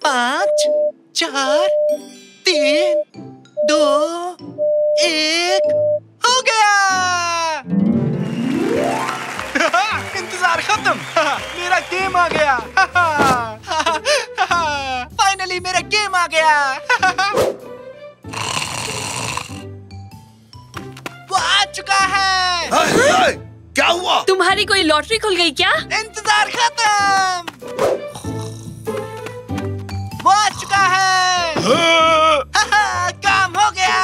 पाँच, 4, 3, 2, 1, हो गया। इंतजार खत्म। मेरा गेम आ गया। फाइनली मेरा गेम आ गया। वो आ चुका है। क्या हुआ? तुम्हारी कोई लॉटरी खुल गई क्या? इंतजार खत्म। वो आ चुका है। काम हो गया।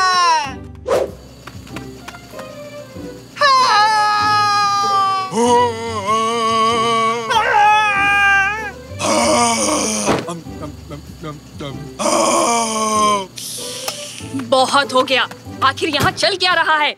बहुत हो गया। आखिर यहाँ चल क्या रहा है?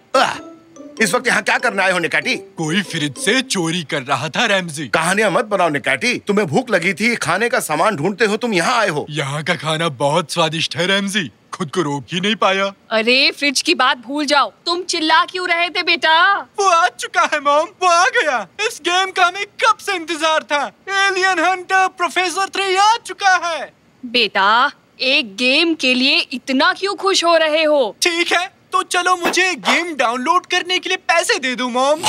इस वक्त यहाँ क्या करने आए हो निकाटी? कोई फ्रिज से चोरी कर रहा था रैमजी। कहानियां मत बनाओ निकाटी। तुम्हें भूख लगी थी, खाने का सामान ढूंढते हो, तुम यहाँ आए हो। यहाँ का खाना बहुत स्वादिष्ट है रैमजी, खुद को रोक ही नहीं पाया। अरे फ्रिज की बात भूल जाओ, तुम चिल्ला क्यों रहे थे बेटा? वो आ चुका है मॉम, वो आ गया। इस गेम का हमें कब से इंतजार था। एलियन हंटर प्रोफेसर 3 आ चुका है। बेटा, एक गेम के लिए इतना क्यों खुश हो रहे हो? ठीक है, तो चलो मुझे गेम डाउनलोड करने के लिए पैसे दे दो मॉम।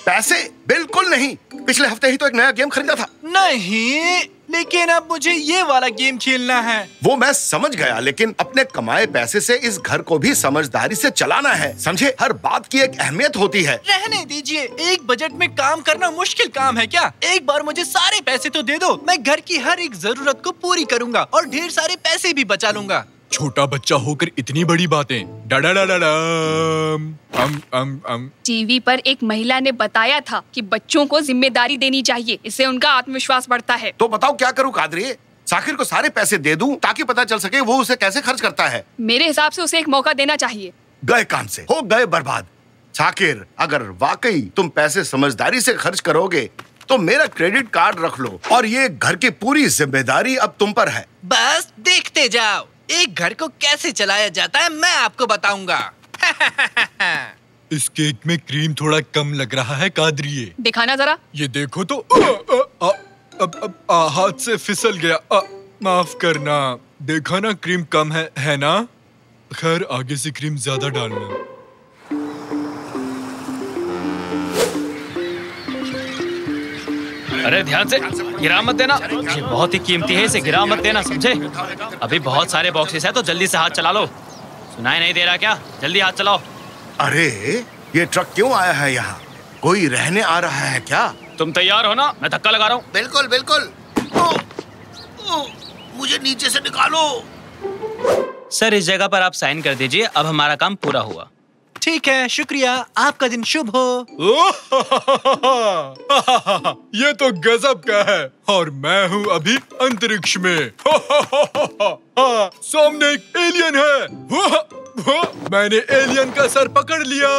पैसे? बिल्कुल नहीं, पिछले हफ्ते ही तो एक नया गेम खरीदा था। नहीं, लेकिन अब मुझे ये वाला गेम खेलना है। वो मैं समझ गया, लेकिन अपने कमाए पैसे से इस घर को भी समझदारी से चलाना है, समझे? हर बात की एक अहमियत होती है। रहने दीजिए, एक बजट में काम करना मुश्किल काम है क्या? एक बार मुझे सारे पैसे तो दे दो, मैं घर की हर एक जरूरत को पूरी करूंगा और ढेर सारे पैसे भी बचा लूंगा। छोटा बच्चा होकर इतनी बड़ी बातें। टीवी पर एक महिला ने बताया था कि बच्चों को जिम्मेदारी देनी चाहिए, इससे उनका आत्मविश्वास बढ़ता है। तो बताओ क्या करूं कादरी? साकिर को सारे पैसे दे दूं ताकि पता चल सके वो उसे कैसे खर्च करता है। मेरे हिसाब से उसे एक मौका देना चाहिए। गए काम से, हो गए बर्बाद। साकिर, अगर वाकई तुम पैसे समझदारी से खर्च करोगे तो मेरा क्रेडिट कार्ड रख लो और ये घर की पूरी जिम्मेदारी अब तुम पर है। बस देखते जाओ, एक घर को कैसे चलाया जाता है मैं आपको बताऊंगा। इस केक में क्रीम थोड़ा कम लग रहा है कादरिए। दिखाना जरा। ये देखो तो हाथ से फिसल गया। माफ करना। देखा ना, क्रीम कम है ना? खैर, आगे से क्रीम ज्यादा डालना। अरे ध्यान से, गिरा मत देना। ये बहुत ही कीमती है, इसे गिरा मत देना, समझे? अभी बहुत सारे बॉक्सेस हैं, तो जल्दी से हाथ चला लो। सुनाई नहीं दे रहा क्या? जल्दी हाथ चलाओ। अरे ये ट्रक क्यों आया है यहाँ? कोई रहने आ रहा है क्या? तुम तैयार हो ना? मैं धक्का लगा रहा हूँ। बिल्कुल बिल्कुल। मुझे नीचे से निकालो। सर, इस जगह पर आप साइन कर दीजिए। अब हमारा काम पूरा हुआ। ठीक है, शुक्रिया। आपका दिन शुभ हो। ये तो गजब का है, और मैं हूँ अभी अंतरिक्ष में। सामने एक एलियन है। मैंने एलियन का सर पकड़ लिया।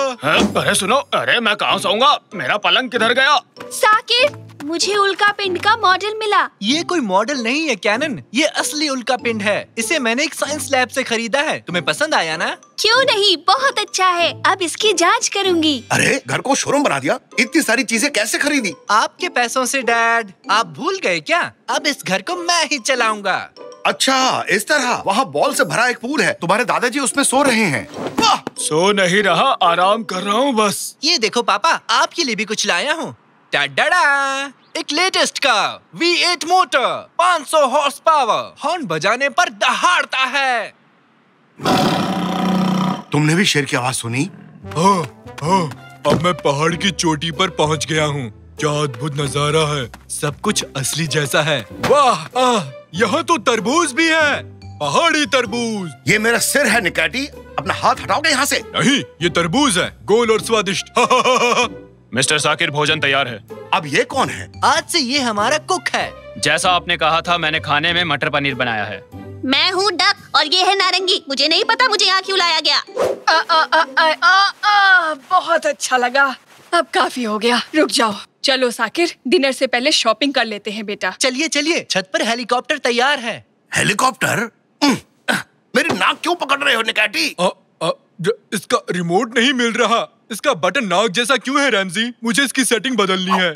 अरे सुनो, अरे मैं कहाँ सोऊंगा? मेरा पलंग किधर गया? साकिर, मुझे उल्का पिंड का मॉडल मिला। ये कोई मॉडल नहीं है कैनन, ये असली उल्का पिंड है। इसे मैंने एक साइंस लैब से खरीदा है। तुम्हें पसंद आया ना? क्यों नहीं, बहुत अच्छा है। अब इसकी जांच करूंगी। अरे घर को शोरूम बना दिया। इतनी सारी चीजें कैसे खरीदी? आपके पैसों से डैड। आप भूल गए क्या? अब इस घर को मैं ही चलाऊंगा। अच्छा, इस तरह। वहाँ बॉल से भरा एक पूल है, तुम्हारे दादाजी उसमें सो रहे हैं। सो नहीं रहा, आराम कर रहा हूँ बस। ये देखो पापा, आपके लिए भी कुछ लाया हूँ। टाडा! एक लेटेस्ट का V8 motor, 500 horse power, horn बजाने पर दहाड़ता है। तुमने भी शेर की आवाज सुनी? अब मैं पहाड़ की चोटी पर पहुंच गया हूँ। क्या अद्भुत नजारा है, सब कुछ असली जैसा है। वाह, यहाँ तो तरबूज भी है, पहाड़ी तरबूज। ये मेरा सिर है निकाटी, अपना हाथ हटाओगे यहाँ से। नहीं, ये तरबूज है, गोल और स्वादिष्ट। मिस्टर साकिर, भोजन तैयार है। अब ये कौन है? आज से ये हमारा कुक है। जैसा आपने कहा था, मैंने खाने में मटर पनीर बनाया है। मैं हूँ डक और ये है नारंगी। मुझे नहीं पता मुझे यहाँ क्यों लाया गया। बहुत अच्छा लगा। अब काफी हो गया, रुक जाओ। चलो साकिर, डिनर से पहले शॉपिंग कर लेते हैं बेटा। चलिए चलिए, छत पर हेलीकॉप्टर तैयार है। हेलीकॉप्टर? मेरी नाक क्यों पकड़ रहे हो निकाटी? इसका रिमोट नहीं मिल रहा। इसका बटन नाक जैसा क्यों है रैमजी? मुझे इसकी सेटिंग बदलनी है।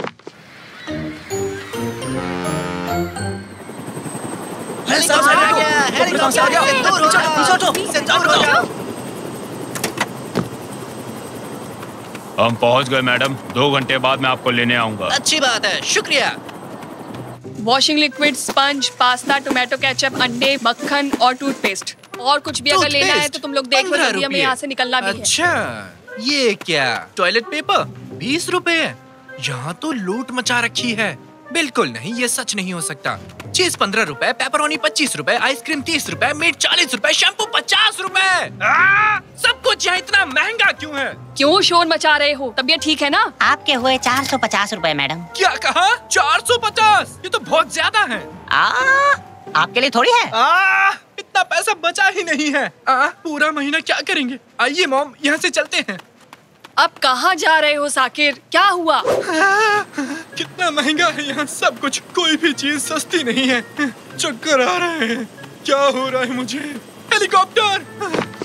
हम पहुंच गए मैडम। 2 घंटे बाद मैं आपको लेने आऊंगा। अच्छी बात है, शुक्रिया। Washing liquid, sponge, pasta, tomato ketchup, अंडे, मक्खन और टूथपेस्ट। और कुछ भी अगर लेना है तो तुम लोग देख लो, जल्दी हमें यहाँ से निकलना भी है। अच्छा, ये क्या? टॉयलेट पेपर 20 रुपए? यहाँ तो लूट मचा रखी है। बिल्कुल नहीं, ये सच नहीं हो सकता। चीज 15 रुपए, पेपरोनी 25 रुपए, आइसक्रीम 30 रुपए, मीट 40 रुपए, शैम्पू 50 रुपए। सब कुछ यहाँ इतना महंगा क्यों है? क्यों शोर मचा रहे हो? तबीयत ठीक है ना? आपके हुए 450 रुपए मैडम। क्या कहा? 450? ये तो बहुत ज्यादा है। आपके लिए थोड़ी है। इतना पैसा बचा ही नहीं है। पूरा महीना क्या करेंगे? आइए मॉम, यहाँ से चलते हैं। अब कहाँ जा रहे हो साकिर? क्या हुआ? कितना महंगा है यहाँ सब कुछ। कोई भी चीज सस्ती नहीं है। चक्कर आ रहे हैं। क्या हो रहा है मुझे? हेलीकॉप्टर!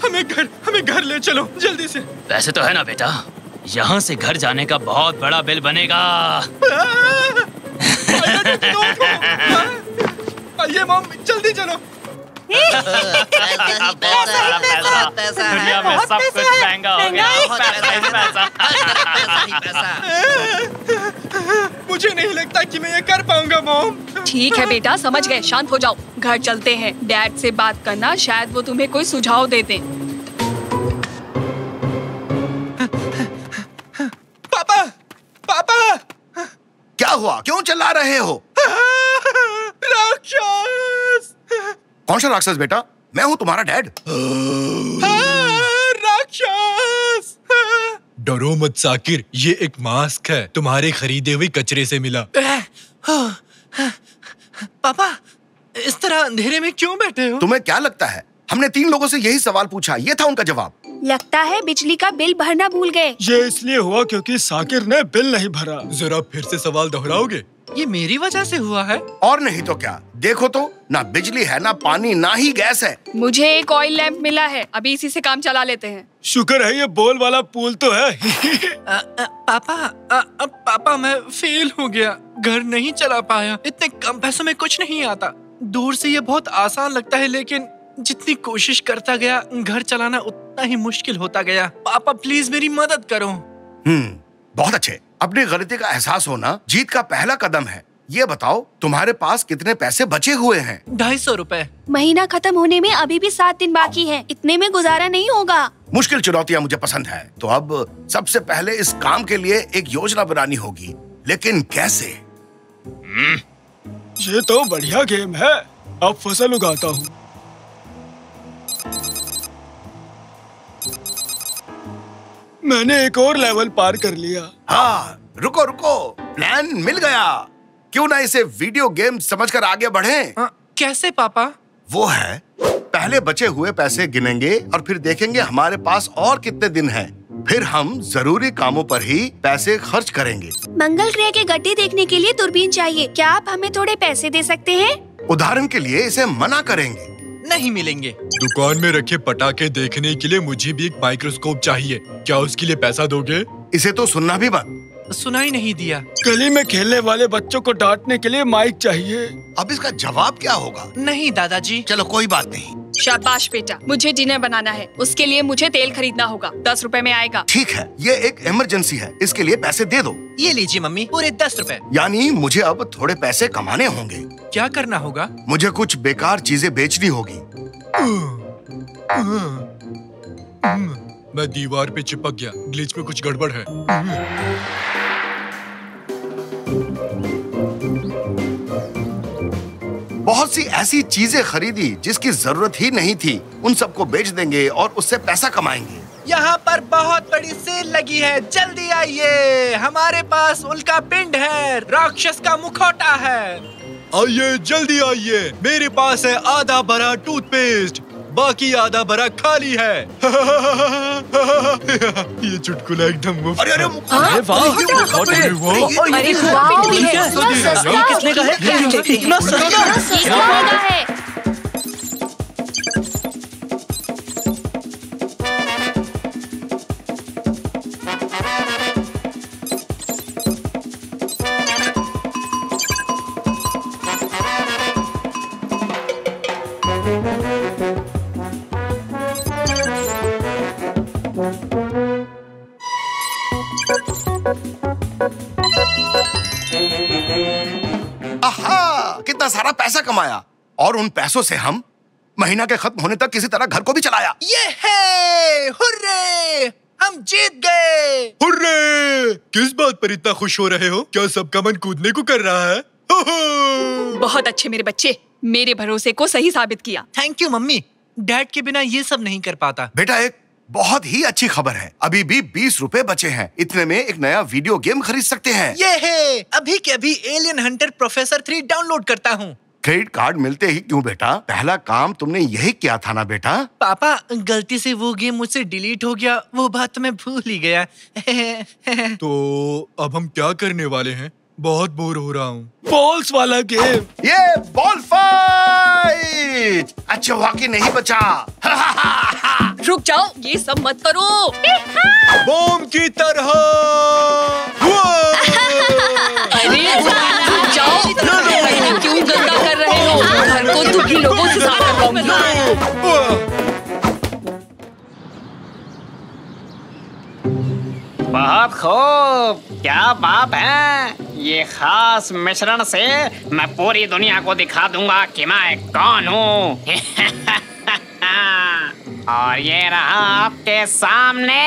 हमें घर ले चलो जल्दी से। वैसे तो है ना बेटा, यहाँ से घर जाने का बहुत बड़ा बिल बनेगा। आइए मॉम, जल्दी चलो। दुनिया में सब कुछ महंगा हो गया। पैसा। मुझे नहीं लगता कि मैं ये कर पाऊंगा मॉम। ठीक है बेटा, समझ गए। शांत हो जाओ, घर चलते हैं। डैड से बात करना, शायद वो तुम्हें कोई सुझाव दे दें। पापा! क्या हुआ? क्यों चिल्ला रहे हो? राक्षस! कौन सा राक्षस बेटा? मैं हूँ तुम्हारा डैड। राक्षस! डरो मत साकिर, ये एक मास्क है। तुम्हारे खरीदे हुए कचरे से मिला। पापा, इस तरह अंधेरे में क्यों बैठे हो? तुम्हें क्या लगता है? हमने 3 लोगों से यही सवाल पूछा, ये था उनका जवाब। लगता है बिजली का बिल भरना भूल गए। ये इसलिए हुआ क्योंकि साकिर ने बिल नहीं भरा। जरा फिर से सवाल दोहराओगे? ये मेरी वजह से हुआ है। और नहीं तो क्या। देखो तो, ना बिजली है, ना पानी, ना ही गैस है। मुझे एक ऑयल लैंप मिला है, अभी इसी से काम चला लेते हैं। शुक्र है ये बॉल वाला पूल तो है। पापा मैं फेल हो गया, घर नहीं चला पाया। इतने कम पैसों में कुछ नहीं आता। दूर से ये बहुत आसान लगता है, लेकिन जितनी कोशिश करता गया घर चलाना उतना ही मुश्किल होता गया। पापा प्लीज मेरी मदद करो। बहुत अच्छे। अपनी गलती का एहसास होना जीत का पहला कदम है। ये बताओ, तुम्हारे पास कितने पैसे बचे हुए हैं? 250 रुपए। महीना खत्म होने में अभी भी 7 दिन बाकी है। इतने में गुजारा नहीं होगा। मुश्किल चुनौतियाँ मुझे पसंद है। तो अब सबसे पहले इस काम के लिए एक योजना बनानी होगी, लेकिन कैसे? ये तो बढ़िया गेम है। अब फसल उगाता हूँ। मैंने एक और लेवल पार कर लिया। हाँ, रुको रुको, प्लान मिल गया। क्यों ना इसे वीडियो गेम समझकर आगे बढ़ें? कैसे पापा? वो है, पहले बचे हुए पैसे गिनेंगे और फिर देखेंगे हमारे पास और कितने दिन हैं। फिर हम जरूरी कामों पर ही पैसे खर्च करेंगे। मंगल ग्रह के गड्ढे देखने के लिए दूरबीन चाहिए। क्या आप हमें थोड़े पैसे दे सकते हैं? उदाहरण के लिए इसे मना करेंगे। नहीं मिलेंगे। दुकान में रखे पटाखे देखने के लिए मुझे भी एक माइक्रोस्कोप चाहिए। क्या उसके लिए पैसा दोगे? इसे तो सुनना भी मत। सुनाई नहीं दिया। गली में खेलने वाले बच्चों को डांटने के लिए माइक चाहिए। अब इसका जवाब क्या होगा? नहीं दादाजी। चलो कोई बात नहीं। शाबाश बेटा, मुझे डिनर बनाना है। उसके लिए मुझे तेल खरीदना होगा। 10 रुपए में आएगा। ठीक है, ये एक इमरजेंसी है, इसके लिए पैसे दे दो। ये लीजिए मम्मी, पूरे 10 रुपए। यानी मुझे अब थोड़े पैसे कमाने होंगे। क्या करना होगा? मुझे कुछ बेकार चीजें बेचनी होगी। मैं दीवार पे चिपक गया। ग्लिच में कुछ गड़बड़ है। बहुत सी ऐसी चीजें खरीदी जिसकी जरूरत ही नहीं थी। उन सबको बेच देंगे और उससे पैसा कमाएंगे। यहाँ पर बहुत बड़ी सेल लगी है, जल्दी आइए। हमारे पास उल्का पिंड है, राक्षस का मुखौटा है। आइए जल्दी आइए। मेरे पास है आधा भरा टूथपेस्ट, बाकी आधा भरा खाली है। ये चुटकुला एकदम मुफ्त। अरे अरे वाह, अरे वाह, कितने का है? कितना सस्ता है। पैसा कमाया और उन पैसों से हम महीना के खत्म होने तक किसी तरह घर को भी चलाया। ये है, हुर्रे! हम जीत गए। हुर्रे! किस बात पर इतना खुश हो रहे हो? क्या सबका मन कूदने को कर रहा है? बहुत अच्छे मेरे बच्चे, मेरे भरोसे को सही साबित किया। थैंक यू मम्मी, डैड के बिना ये सब नहीं कर पाता। बेटा, एक बहुत ही अच्छी खबर है, अभी भी 20 रुपए बचे हैं। इतने में एक नया वीडियो गेम खरीद सकते हैं। ये है, अभी के अभी एलियन हंटर प्रोफेसर 3 डाउनलोड करता हूँ। क्रेडिट कार्ड मिलते ही क्यों बेटा? पहला काम तुमने यही किया था ना बेटा? पापा, गलती से वो गेम मुझसे डिलीट हो गया, वो बात तो मैं भूल ही गया। तो अब हम क्या करने वाले हैं? बहुत बोर हो रहा हूँ। बॉल्स वाला गेम। ये बॉल फाइट! अच्छा वाकई नहीं बचा। रुक जाओ, ये सब मत करो। बॉम्ब की तरह। अरे रुक जाओ, क्यों गंदा कर रहे हो? घर को दुखी लोगों से साफ करवाऊंगी। बहुत खूब, क्या बात है। ये खास मिश्रण से मैं पूरी दुनिया को दिखा दूंगा कि मैं कौन हूँ। और ये रहा आपके सामने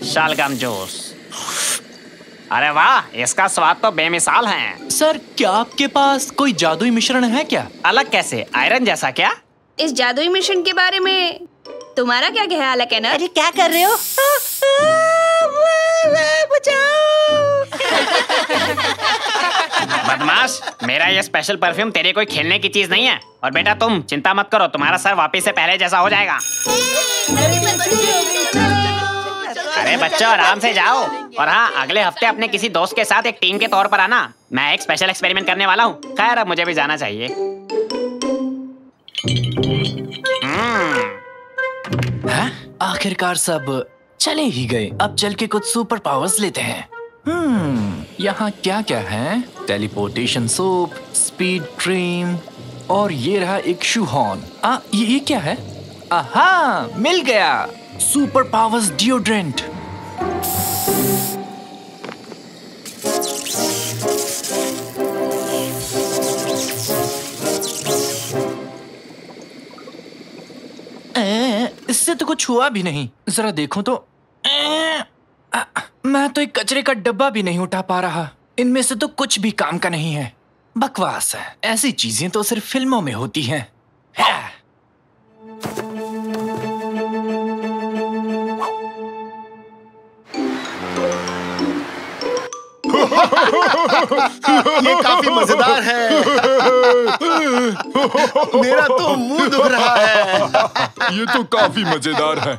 शलगम जूस। अरे वाह, इसका स्वाद तो बेमिसाल है। सर, क्या आपके पास कोई जादुई मिश्रण है क्या? अलग कैसे? आयरन जैसा क्या? इस जादुई मिशन के बारे में तुम्हारा क्या ख्याल है केनर? अरे क्या कर रहे हो? बदमाश, मेरा ये स्पेशल परफ्यूम तेरे कोई खेलने की चीज नहीं है। और बेटा तुम चिंता मत करो, तुम्हारा सर वापस से पहले जैसा हो जाएगा। अरे बच्चों, आराम से जाओ। और हाँ, अगले हफ्ते अपने किसी दोस्त के साथ एक टीम के तौर पर आना। मैं एक स्पेशल एक्सपेरिमेंट करने वाला हूँ। खैर, अब मुझे भी जाना चाहिए। आखिरकार सब चले ही गए। अब चल के कुछ सुपर पावर्स लेते हैं। यहाँ क्या क्या है? टेलीपोर्टेशन सोप, स्पीड ड्रीम, और ये रहा एक शू हॉर्न। ये क्या है? आहा, मिल गया, सुपर पावर्स डिओड्रेंट। इससे तो कुछ हुआ भी नहीं। जरा देखो तो। मैं तो एक कचरे का डब्बा भी नहीं उठा पा रहा। इनमें से तो कुछ भी काम का नहीं है। बकवास है, ऐसी चीजें तो सिर्फ फिल्मों में होती हैं। ये काफी मजेदार है। मेरा तो मुंह दुख रहा है। ये तो काफी मजेदार है।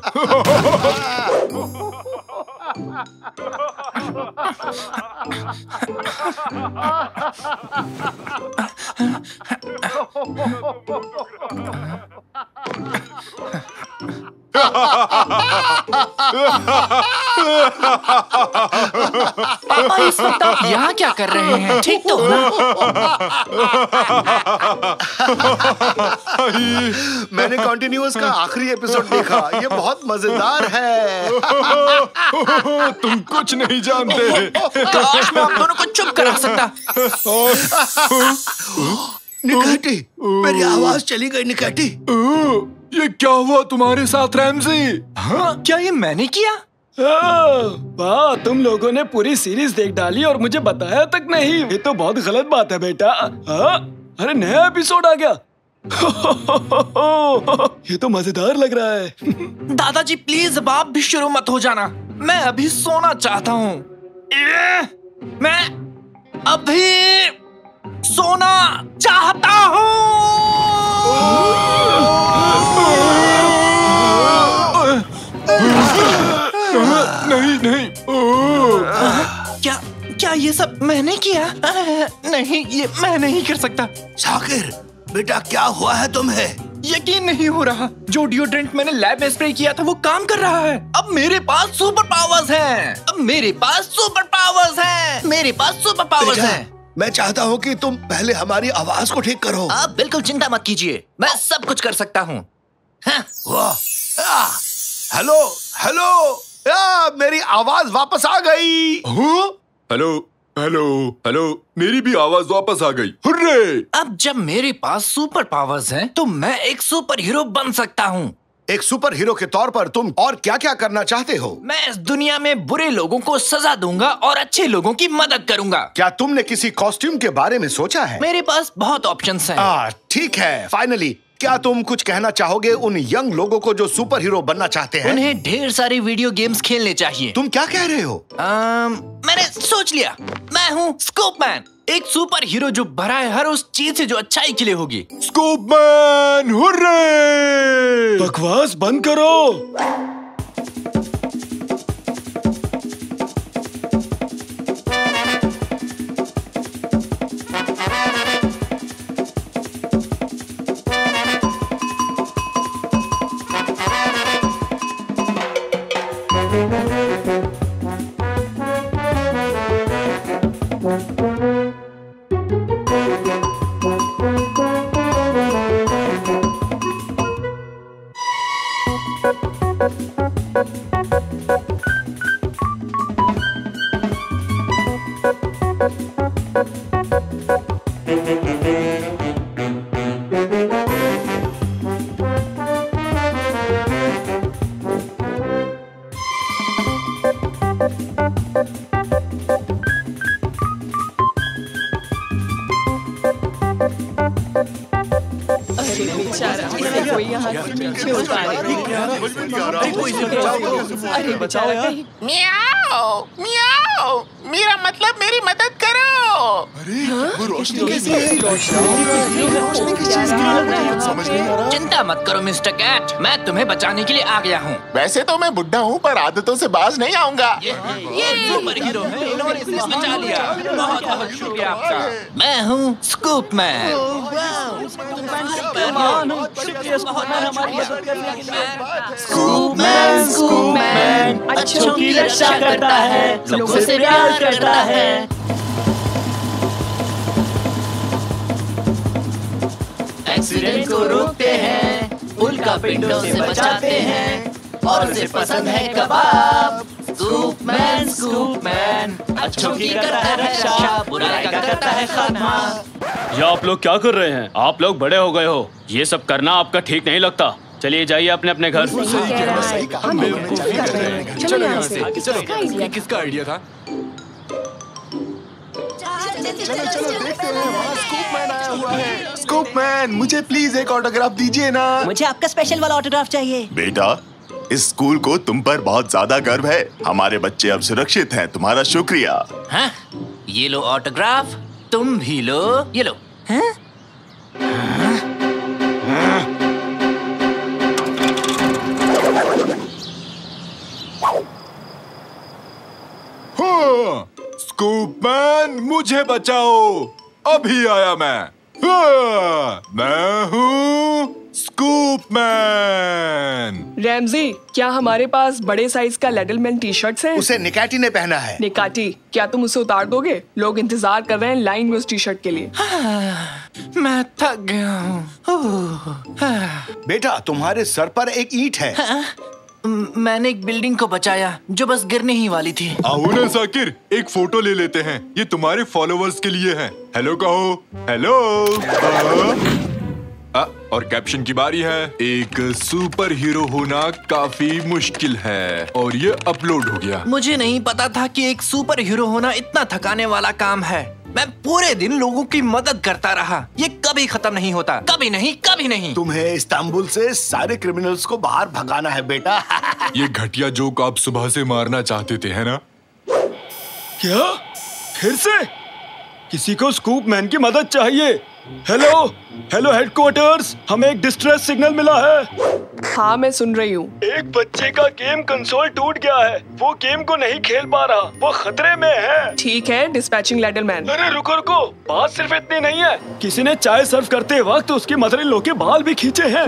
पापा, इस वक्त आप यहाँ क्या कर रहे हैं? ठीक तो हो ना? मैंने कॉन्टिन्यूअस का आखिरी एपिसोड देखा। ये बहुत मजेदार है। तुम कुछ नहीं जानते। काश मैं आप दोनों को चुप करा सकता। निकटी, मेरी आवाज चली गई। निकटी, ये क्या हुआ तुम्हारे साथ रैमजी? हाँ, क्या ये मैंने किया? वाह, तुम लोगों ने पूरी सीरीज देख डाली और मुझे बताया तक नहीं। ये तो बहुत गलत बात है बेटा। अरे नया एपिसोड आ गया। ये तो मजेदार लग रहा है। दादाजी प्लीज अब आप भी शुरू मत हो जाना। मैं अभी सोना चाहता हूँ। मैं अभी सोना चाहता हूँ। नहीं। क्या ये सब मैंने किया? नहीं, ये मैं नहीं कर सकता। शाकिर, बेटा क्या हुआ है तुम्हें? यकीन नहीं हो रहा। जो डिओड्रेंट मैंने लैब में स्प्रे किया था वो काम कर रहा है। अब मेरे पास सुपर पावर्स हैं। मेरे पास सुपर पावर्स हैं। मैं चाहता हूँ कि तुम पहले हमारी आवाज को ठीक करो। आप बिल्कुल चिंता मत कीजिए, मैं सब कुछ कर सकता हूँ। हेलो, मेरी आवाज वापस आ गई। हेलो, हेलो हेलो, मेरी भी आवाज वापस आ गई। हुर्रे! अब जब मेरे पास सुपर पावर्स हैं, तो मैं एक सुपर हीरो बन सकता हूँ। एक सुपर हीरो के तौर पर तुम और क्या क्या करना चाहते हो? मैं इस दुनिया में बुरे लोगों को सजा दूंगा और अच्छे लोगों की मदद करूंगा। क्या तुमने किसी कॉस्ट्यूम के बारे में सोचा है? मेरे पास बहुत ऑप्शंस हैं। ठीक है। फाइनली, क्या तुम कुछ कहना चाहोगे उन यंग लोगों को जो सुपर हीरो बनना चाहते हैं? उन्हें ढेर सारी वीडियो गेम्स खेलने चाहिए। तुम क्या कह रहे हो? मैंने सोच लिया, मैं हूँ स्कूपमैन, एक सुपर हीरो जो भरा है हर उस चीज से जो अच्छाई के लिए होगी। स्कूपमैन, हुर्रे! बकवास बंद करो। अरे बचाओ यार। मियाओ मियाओ, मेरा मतलब मेरी मदद करो। चिंता मत करो मिस्टर कैट, मैं तुम्हें बचाने के लिए आ गया हूँ। वैसे तो मैं बुढ़ा हूँ, पर आदतों से बाज नहीं आऊंगा। ये सुपर हीरो है, इन्होंने इसे बचा लिया। बहुत बहुत शुक्रिया आपका। मैं हूँ स्कूपमैन। स्कूपमैन, स्कूपमैन अच्छों की रक्षा करता है, लोगों से प्यार करता है। एक्सीडेंट को रोकते हैं, उल्का पिंडों से बचाते हैं, और उसे पसंद है कबाब। स्कूपमैन, स्कूपमैन अच्छों की करता है रक्षा, बुराई का करता है खात्मा। ये आप लोग क्या कर रहे हैं? आप लोग बड़े हो गए हो, ये सब करना आपका ठीक नहीं लगता। चलिए जाइए अपने अपने घर। चलो यहाँ से। किसका आइडिया था? स्कूपमैन, मुझे प्लीज एक ऑटोग्राफ दीजिए ना। मुझे आपका स्पेशल वाला ऑटोग्राफ चाहिए। बेटा, इस स्कूल को तुम पर बहुत ज्यादा गर्व है। हमारे बच्चे अब सुरक्षित हैं। तुम्हारा शुक्रिया। हाँ? ये लो ऑटोग्राफ, तुम भी लो, ये लो। हाँ? स्कूपमैन, मुझे बचाओ, अभी आया मैं। मैं हूँ स्कूपमैन। रैमजी, क्या हमारे पास बड़े साइज का लेडलमैन टी शर्ट्स हैं? उसे निकाटी ने पहना है। निकाटी, क्या तुम उसे उतार दोगे? लोग इंतजार कर रहे हैं लाइन में उस टी शर्ट के लिए। मैं थक गया हूँ। बेटा, तुम्हारे सर पर एक ईंट है। मैंने एक बिल्डिंग को बचाया जो बस गिरने ही वाली थी। आओ ना साकिर, एक फोटो ले लेते हैं। ये तुम्हारे फॉलोवर्स के लिए है। हेलो कहो। हेलो। और कैप्शन की बारी है। एक सुपर हीरो होना काफी मुश्किल है, और ये अपलोड हो गया। मुझे नहीं पता था कि एक सुपर हीरो होना इतना थकाने वाला काम है। मैं पूरे दिन लोगों की मदद करता रहा। ये कभी खत्म नहीं होता, कभी नहीं, कभी नहीं। तुम्हें इस्तांबुल से सारे क्रिमिनल्स को बाहर भगाना है बेटा। ये घटिया जोक आप सुबह से मारना चाहते थे, है ना? क्या? फिर से? किसी को स्कूपमैन की मदद चाहिए। हेलो हेलो हेडक्वार्टर्स, हमें एक डिस्ट्रेस सिग्नल मिला है। हाँ, मैं सुन रही हूँ। एक बच्चे का गेम कंसोल टूट गया है। वो गेम को नहीं खेल पा रहा, वो खतरे में है। ठीक है, डिस्पैचिंग लेडलमैन। अरे रुको रुको, बात सिर्फ इतनी नहीं है। किसी ने चाय सर्व करते वक्त उसके मदर इन लॉ के बाल भी खींचे हैं।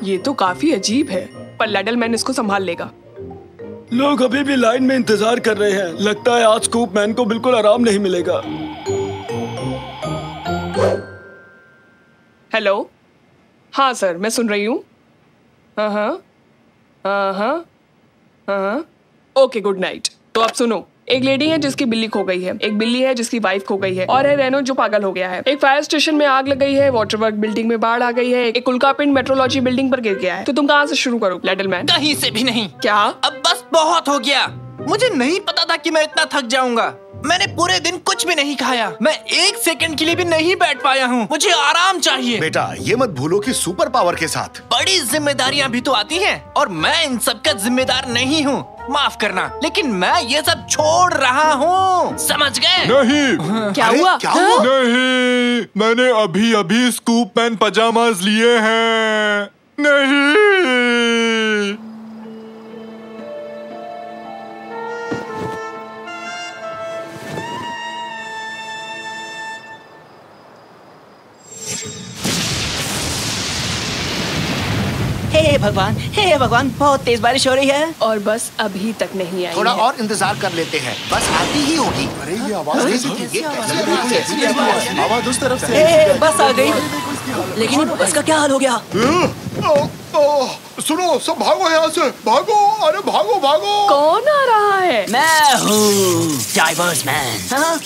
ये तो काफी अजीब है, पर लेडलमैन इसको संभाल लेगा। लोग अभी भी लाइन में इंतजार कर रहे हैं। लगता है आज स्कूपमैन को बिल्कुल आराम नहीं मिलेगा। हेलो, हाँ सर, मैं सुन रही हूँ। हाँ। Okay, good night. तो अब सुनो, एक लेडी है जिसकी बिल्ली खो गई है, एक बिल्ली है जिसकी वाइफ खो गई है, और है रेनो जो पागल हो गया है। एक फायर स्टेशन में आग लग गई है, वाटर वर्क बिल्डिंग में बाढ़ आ गई है, एक उल्कापिंड मेट्रोलॉजी बिल्डिंग पर गिर गया है। तो तुम कहाँ से शुरू करो लेटलमैन? कहीं से भी नहीं। क्या? अब बस बहुत हो गया। मुझे नहीं पता था कि मैं इतना थक जाऊंगा। मैंने पूरे दिन कुछ भी नहीं खाया। मैं 1 सेकंड के लिए भी नहीं बैठ पाया हूँ। मुझे आराम चाहिए। बेटा ये मत भूलो कि सुपर पावर के साथ बड़ी जिम्मेदारियाँ भी तो आती हैं, और मैं इन सब का जिम्मेदार नहीं हूँ। माफ करना, लेकिन मैं ये सब छोड़ रहा हूँ, समझ गए? नहीं। क्या हुआ? नहीं, मैंने अभी अभी स्कूप मैन पजामाज लिए हैं। नहीं। हे भगवान, बहुत तेज बारिश हो रही है। और बस अभी तक नहीं आई थोड़ा है। और इंतजार कर लेते हैं, बस आती ही होगी। अरे ये आवाज आवाज उस तरफ से। हे, बस आ गई। लेकिन बस का क्या हाल हो गया? सुनो, सब भागो यहाँ से, भागो, अरे भागो भागो। कौन आ रहा है? मैं हूँ डाइवर्स मैन। हाँ?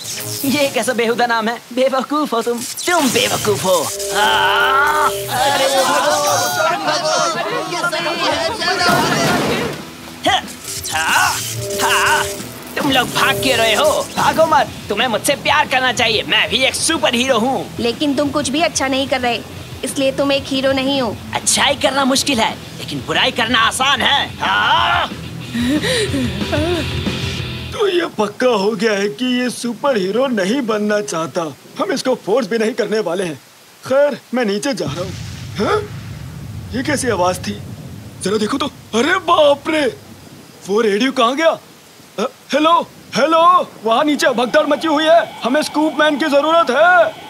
ये कैसा बेहुदा नाम है? बेवकूफ हो तुम बेवकूफ हो। अरे तुम लोग भाग क्यों रहे हो? भागो मत, तुम्हें मुझसे प्यार करना चाहिए। मैं भी एक सुपर हीरो हूँ। लेकिन तुम कुछ भी अच्छा नहीं कर रहे, इसलिए तुम एक हीरो नहीं हो। अच्छाई करना मुश्किल है, लेकिन बुराई करना आसान है। तो ये पक्का हो गया है कि ये सुपर हीरो नहीं बनना चाहता। हम इसको फोर्स भी नहीं करने वाले हैं। खैर, मैं नीचे जा रहा हूँ। हाँ? ये कैसी आवाज थी? जरा देखो तो। अरे बाप रे, वो रेडियो कहाँ गया? हेलो हेलो, वहाँ नीचे भगदड़ मची हुई है। हमें स्कूप मैन की जरूरत है।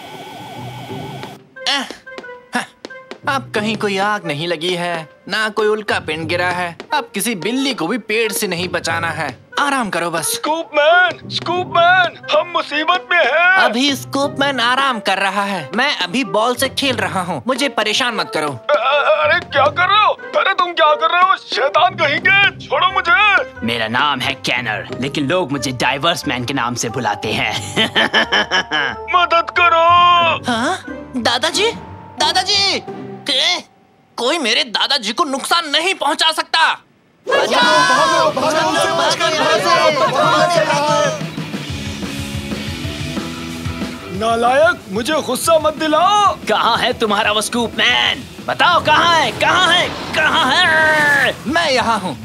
अब कहीं कोई आग नहीं लगी है, ना कोई उल्का पिंड गिरा है। अब किसी बिल्ली को भी पेड़ से नहीं बचाना है। आराम करो बस। स्कूप मैन, हम मुसीबत में हैं। अभी स्कूप मैन आराम कर रहा है। मैं अभी बॉल से खेल रहा हूँ, मुझे परेशान मत करो। अरे क्या कर रहे हो? अरे तुम क्या कर रहे हो? शैतान कहेंगे, छोड़ो मुझे। मेरा नाम है कैनर, लेकिन लोग मुझे डाइवर्स मैन के नाम से बुलाते हैं। मदद करो। हाँ? दादाजी, दादाजी, कोई मेरे दादाजी को नुकसान नहीं पहुंचा सकता। नालायक, मुझे गुस्सा मत दिलाओ। कहाँ है तुम्हारा वो स्कूप मैन? बताओ कहाँ है, कहाँ है, कहाँ है? मैं यहाँ हूँ।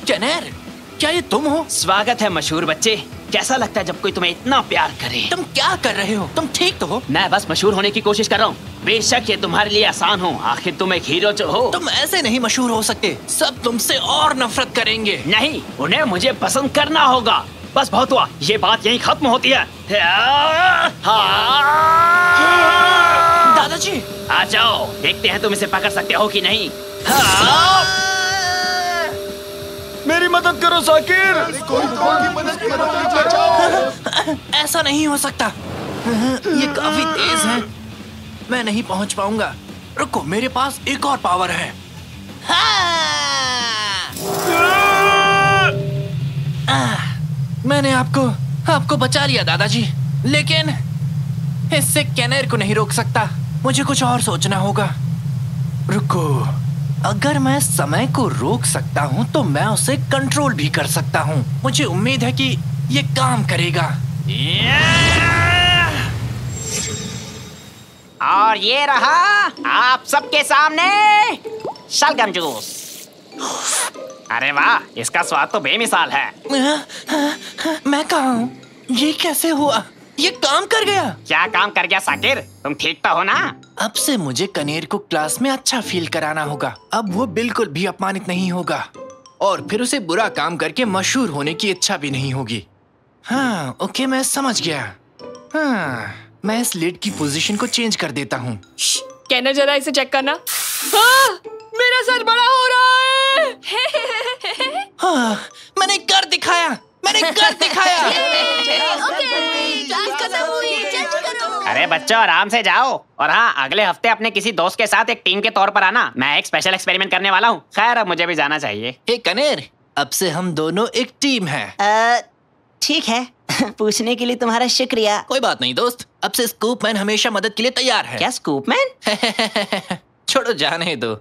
कैनर, क्या ये तुम हो? स्वागत है मशहूर बच्चे। कैसा लगता है जब कोई तुम्हें इतना प्यार करे? तुम क्या कर रहे हो? तुम ठीक तो हो? मैं बस मशहूर होने की कोशिश कर रहा हूँ। बेशक ये तुम्हारे लिए आसान हो, आखिर तुम एक हीरो जो हो। तुम ऐसे नहीं मशहूर हो सकते। सब तुमसे और नफरत करेंगे। नहीं, उन्हें मुझे पसंद करना होगा। बस बहुत हुआ, ये बात यहीं खत्म होती है। दादाजी, आ जाओ, देखते हैं तुम इसे पकड़ सकते हो कि नहीं। मेरी मदद करो साकिर। ऐसा नहीं हो सकता। ये काफी तेज है, मैं नहीं पहुंच पाऊंगा। रुको, मेरे पास एक और पावर है। मैंने आपको बचा लिया दादाजी, लेकिन इससे कैनर को नहीं रोक सकता। मुझे कुछ और सोचना होगा। रुको, अगर मैं समय को रोक सकता हूँ तो मैं उसे कंट्रोल भी कर सकता हूँ। मुझे उम्मीद है कि ये काम करेगा। और ये रहा आप सबके सामने शलगम जूस। अरे वाह, इसका स्वाद तो बेमिसाल है। मैं कहाँ हूँ? ये कैसे हुआ? ये काम कर गया। क्या काम कर गया साकिर? तुम ठीक तो हो ना? अब से मुझे कनेर को क्लास में अच्छा फील कराना होगा। अब वो बिल्कुल भी अपमानित नहीं होगा, और फिर उसे बुरा काम करके मशहूर होने की इच्छा भी नहीं होगी। हाँ, ओके, मैं समझ गया। हाँ, मैं इस लिड की पोजीशन को चेंज कर देता हूँ। कैनर, जरा इसे चेक करना। मेरा सर बड़ा हो रहा है। हाँ, मैंने कर दिखाया। अरे बच्चों, आराम से जाओ। और हाँ, अगले हफ्ते अपने किसी दोस्त के साथ एक टीम के तौर पर आना। मैं एक स्पेशल एक्सपेरिमेंट करने वाला हूँ। खैर, अब मुझे भी जाना चाहिए। हे कनेर, अब से हम दोनों एक टीम हैं। ठीक है। पूछने के लिए तुम्हारा शुक्रिया। कोई बात नहीं दोस्त, अब से स्कूपमैन हमेशा मदद के लिए तैयार है। क्या स्कूपमैन? छोड़ो, जाने दो।